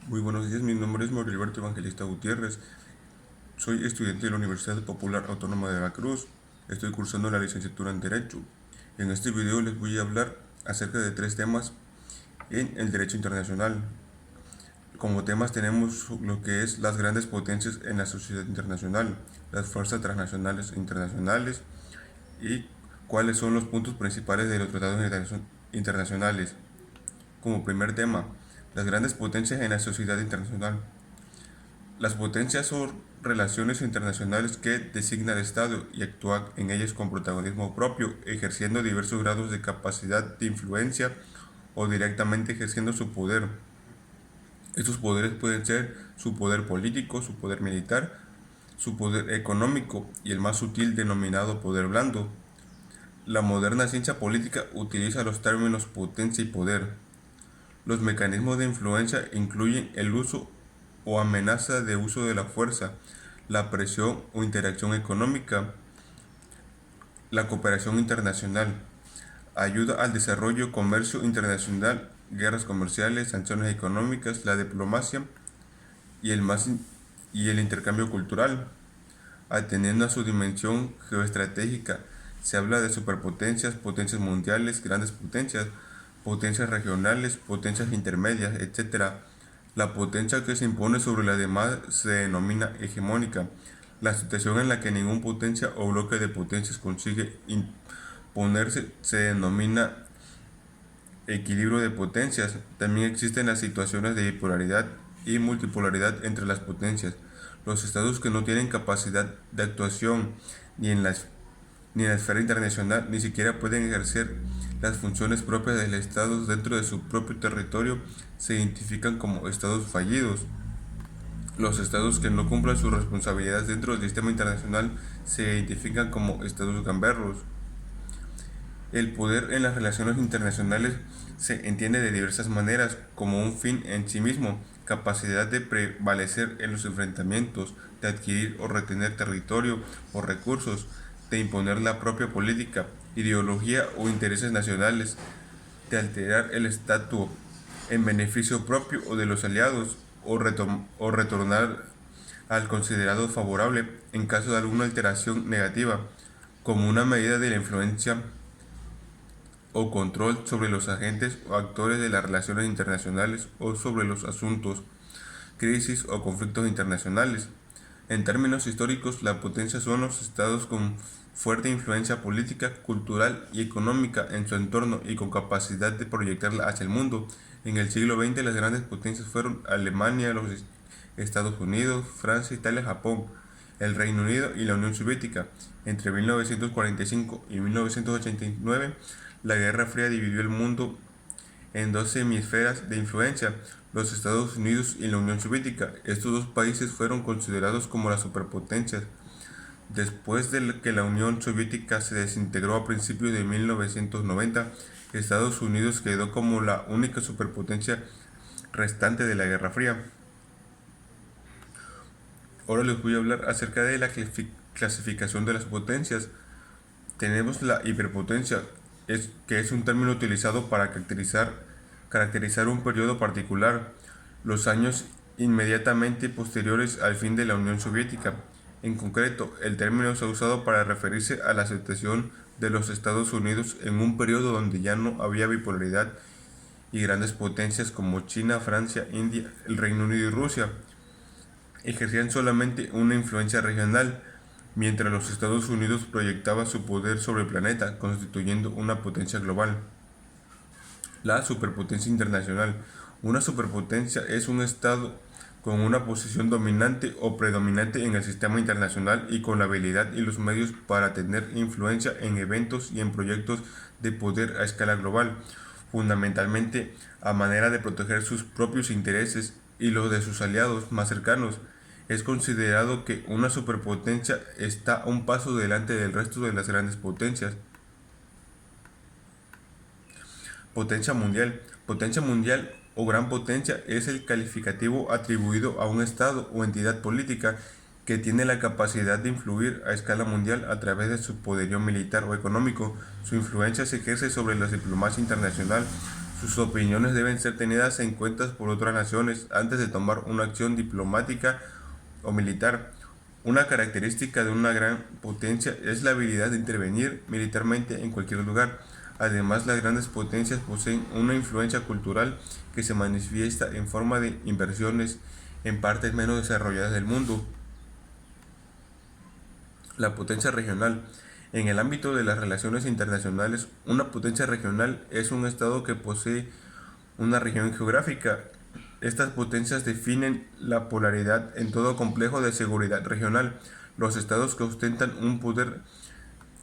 Muy buenos días, mi nombre es Mario Alberto Evangelista Gutiérrez. Soy estudiante de la Universidad Popular Autónoma de Veracruz. Estoy cursando la licenciatura en Derecho. En este video les voy a hablar acerca de tres temas en el derecho internacional. Como temas tenemos lo que es las grandes potencias en la sociedad internacional, las fuerzas transnacionales e internacionales y cuáles son los puntos principales de los tratados internacionales. Como primer tema, las grandes potencias en la sociedad internacional. Las potencias son relaciones internacionales que designa el Estado y actúa en ellas con protagonismo propio, ejerciendo diversos grados de capacidad de influencia o directamente ejerciendo su poder. Estos poderes pueden ser su poder político, su poder militar, su poder económico y el más sutil denominado poder blando. La moderna ciencia política utiliza los términos potencia y poder. Los mecanismos de influencia incluyen el uso o amenaza de uso de la fuerza, la presión o interacción económica, la cooperación internacional, ayuda al desarrollo, comercio internacional, guerras comerciales, sanciones económicas, la diplomacia y el intercambio cultural. Atendiendo a su dimensión geoestratégica, se habla de superpotencias, potencias mundiales, grandes potencias, potencias regionales, potencias intermedias, etc. La potencia que se impone sobre las demás se denomina hegemónica. La situación en la que ninguna potencia o bloque de potencias consigue imponerse se denomina equilibrio de potencias. También existen las situaciones de bipolaridad y multipolaridad entre las potencias. Los estados que no tienen capacidad de actuación ni en la esfera internacional ni siquiera pueden ejercer las funciones propias del estado dentro de su propio territorio se identifican como estados fallidos. Los estados que no cumplan sus responsabilidades dentro del sistema internacional se identifican como estados gamberros. El poder en las relaciones internacionales se entiende de diversas maneras, como un fin en sí mismo, capacidad de prevalecer en los enfrentamientos, de adquirir o retener territorio o recursos, de imponer la propia política, ideología o intereses nacionales, de alterar el statu en beneficio propio o de los aliados, o retornar al considerado favorable en caso de alguna alteración negativa, como una medida de la influencia o control sobre los agentes o actores de las relaciones internacionales o sobre los asuntos, crisis o conflictos internacionales. En términos históricos, la potencia son los estados con fuerte influencia política, cultural y económica en su entorno y con capacidad de proyectarla hacia el mundo. En el siglo XX, las grandes potencias fueron Alemania, los Estados Unidos, Francia, Italia, Japón, el Reino Unido y la Unión Soviética. Entre 1945 y 1989, la Guerra Fría dividió el mundo en dos hemisferas de influencia, los Estados Unidos y la Unión Soviética. Estos dos países fueron considerados como las superpotencias. Después de que la Unión Soviética se desintegró a principios de 1990, Estados Unidos quedó como la única superpotencia restante de la Guerra Fría. Ahora les voy a hablar acerca de la clasificación de las potencias. Tenemos la hiperpotencia, que es un término utilizado para caracterizar un periodo particular, los años inmediatamente posteriores al fin de la Unión Soviética. En concreto, el término se ha usado para referirse a la aceptación de los Estados Unidos en un periodo donde ya no había bipolaridad y grandes potencias como China, Francia, India, el Reino Unido y Rusia ejercían solamente una influencia regional, mientras los Estados Unidos proyectaban su poder sobre el planeta, constituyendo una potencia global. La superpotencia internacional. Una superpotencia es un estado con una posición dominante o predominante en el sistema internacional y con la habilidad y los medios para tener influencia en eventos y en proyectos de poder a escala global, fundamentalmente a manera de proteger sus propios intereses y los de sus aliados más cercanos. Es considerado que una superpotencia está un paso delante del resto de las grandes potencias. Potencia mundial. Potencia mundial o gran potencia es el calificativo atribuido a un Estado o entidad política que tiene la capacidad de influir a escala mundial a través de su poderío militar o económico. Su influencia se ejerce sobre la diplomacia internacional, Sus opiniones deben ser tenidas en cuenta por otras naciones antes de tomar una acción diplomática o militar. Una característica de una gran potencia es la habilidad de intervenir militarmente en cualquier lugar. Además, las grandes potencias poseen una influencia cultural que se manifiesta en forma de inversiones en partes menos desarrolladas del mundo. La potencia regional. En el ámbito de las relaciones internacionales, una potencia regional es un estado que posee una región geográfica. Estas potencias definen la polaridad en todo complejo de seguridad regional. Los estados que ostentan un poder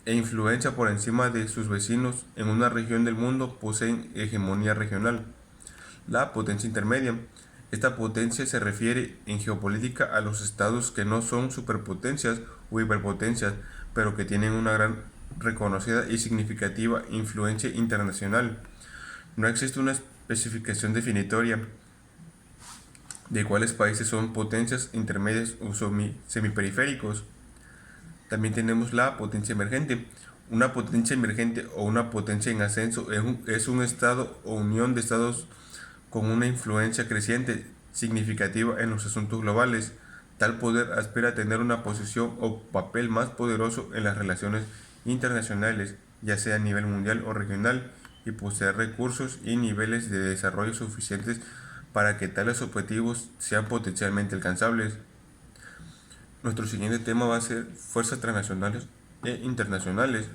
e influencia por encima de sus vecinos en una región del mundo poseen hegemonía regional. La potencia intermedia. Esta potencia se refiere en geopolítica a los estados que no son superpotencias o hiperpotencias, pero que tienen una gran reconocida y significativa influencia internacional. No existe una especificación definitoria de cuáles países son potencias intermedias o semiperiféricos. También tenemos la potencia emergente. Una potencia emergente o una potencia en ascenso es un estado o unión de estados con una influencia creciente significativa en los asuntos globales. Tal poder aspira a tener una posición o papel más poderoso en las relaciones internacionales, ya sea a nivel mundial o regional, y poseer recursos y niveles de desarrollo suficientes para que tales objetivos sean potencialmente alcanzables. Nuestro siguiente tema va a ser fuerzas transnacionales e internacionales.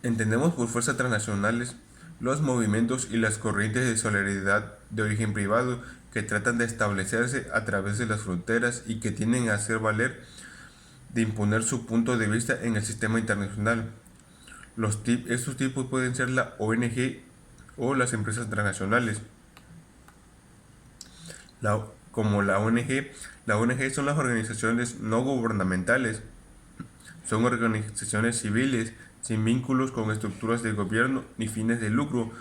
Entendemos por fuerzas transnacionales los movimientos y las corrientes de solidaridad de origen privado que tratan de establecerse a través de las fronteras y que tienden a hacer valer de imponer su punto de vista en el sistema internacional. Estos tipos pueden ser la ONG o las empresas transnacionales. Como la ONG son las organizaciones no gubernamentales. Son organizaciones civiles sin vínculos con estructuras de gobierno ni fines de lucro.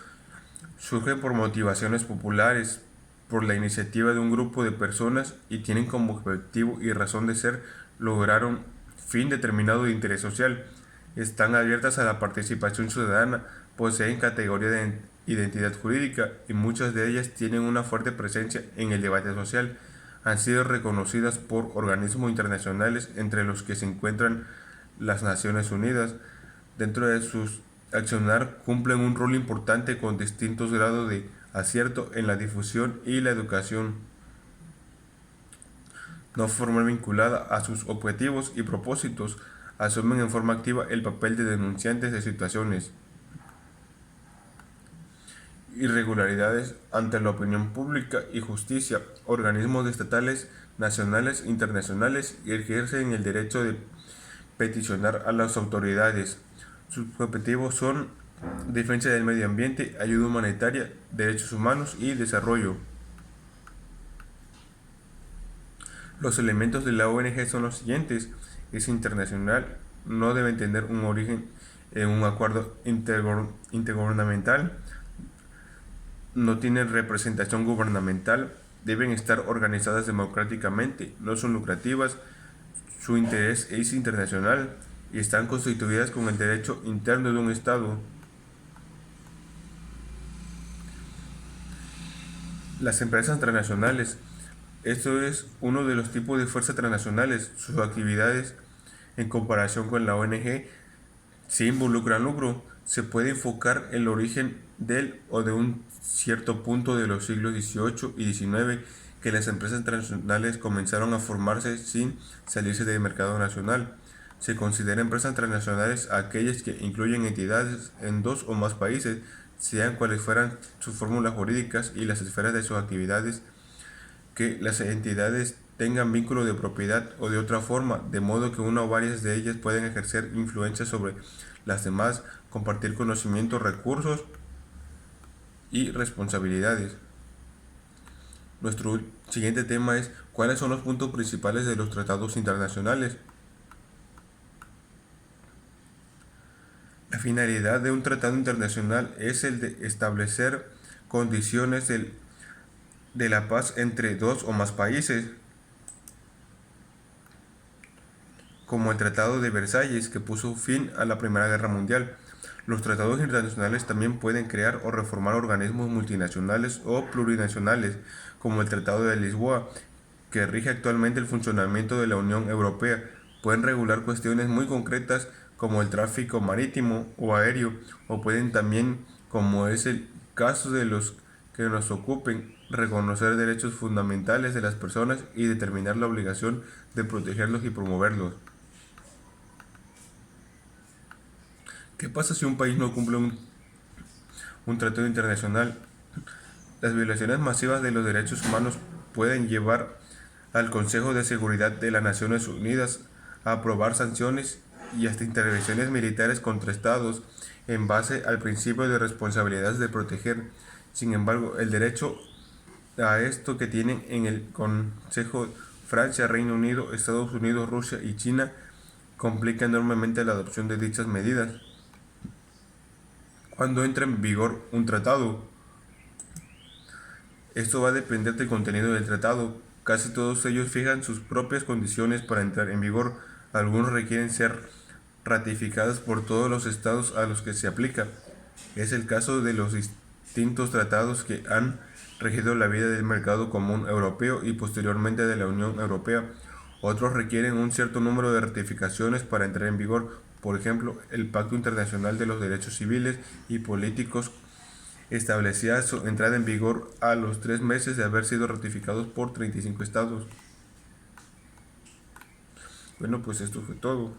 Surgen por motivaciones populares, por la iniciativa de un grupo de personas y tienen como objetivo y razón de ser lograr un fin determinado de interés social. Están abiertas a la participación ciudadana, poseen categoría de identidad jurídica y muchas de ellas tienen una fuerte presencia en el debate social. Han sido reconocidas por organismos internacionales entre los que se encuentran las Naciones Unidas. Dentro de sus accionar cumplen un rol importante con distintos grados de acierto en la difusión y la educación no formal vinculada a sus objetivos y propósitos. Asumen en forma activa el papel de denunciantes de situaciones irregularidades ante la opinión pública y justicia. Organismos estatales, nacionales, internacionales y ejercen el derecho de peticionar a las autoridades. Sus objetivos son defensa del medio ambiente, ayuda humanitaria, derechos humanos y desarrollo. Los elementos de la ONG son los siguientes: es internacional, no deben tener un origen en un acuerdo intergubernamental, no tienen representación gubernamental, deben estar organizadas democráticamente, no son lucrativas, su interés es internacional y están constituidas con el derecho interno de un Estado. Las empresas transnacionales. Esto es uno de los tipos de fuerzas transnacionales. Sus actividades en comparación con la ONG sí involucran lucro. Se puede enfocar el origen del o de un cierto punto de los siglos XVIII y XIX que las empresas transnacionales comenzaron a formarse sin salirse del mercado nacional. Se considera empresas transnacionales a aquellas que incluyen entidades en dos o más países, sean cuales fueran sus fórmulas jurídicas y las esferas de sus actividades, que las entidades tengan vínculo de propiedad o de otra forma, de modo que una o varias de ellas pueden ejercer influencia sobre las demás, compartir conocimientos, recursos y responsabilidades. Nuestro siguiente tema es: ¿cuáles son los puntos principales de los tratados internacionales? La finalidad de un tratado internacional es el de establecer condiciones de la paz entre dos o más países, como el Tratado de Versalles, que puso fin a la Primera Guerra Mundial. Los tratados internacionales también pueden crear o reformar organismos multinacionales o plurinacionales, como el Tratado de Lisboa, que rige actualmente el funcionamiento de la Unión Europea. Pueden regular cuestiones muy concretas como el tráfico marítimo o aéreo, o pueden también, como es el caso de los que nos ocupen, reconocer derechos fundamentales de las personas y determinar la obligación de protegerlos y promoverlos. ¿Qué pasa si un país no cumple un tratado internacional? Las violaciones masivas de los derechos humanos pueden llevar al Consejo de Seguridad de las Naciones Unidas a aprobar sanciones y hasta intervenciones militares contra estados en base al principio de responsabilidad de proteger. Sin embargo, el derecho a esto que tienen en el Consejo Francia, Reino Unido, Estados Unidos, Rusia y China complica enormemente la adopción de dichas medidas. Cuando entra en vigor un tratado, esto va a depender del contenido del tratado. Casi todos ellos fijan sus propias condiciones para entrar en vigor. Algunos requieren ser ratificadas por todos los estados a los que se aplica. Es el caso de los distintos tratados que han regido la vida del mercado común europeo y posteriormente de la Unión Europea. Otros requieren un cierto número de ratificaciones para entrar en vigor. Por ejemplo, el Pacto Internacional de los Derechos Civiles y Políticos establecía su entrada en vigor a los 3 meses de haber sido ratificados por 35 estados. Bueno, pues esto fue todo.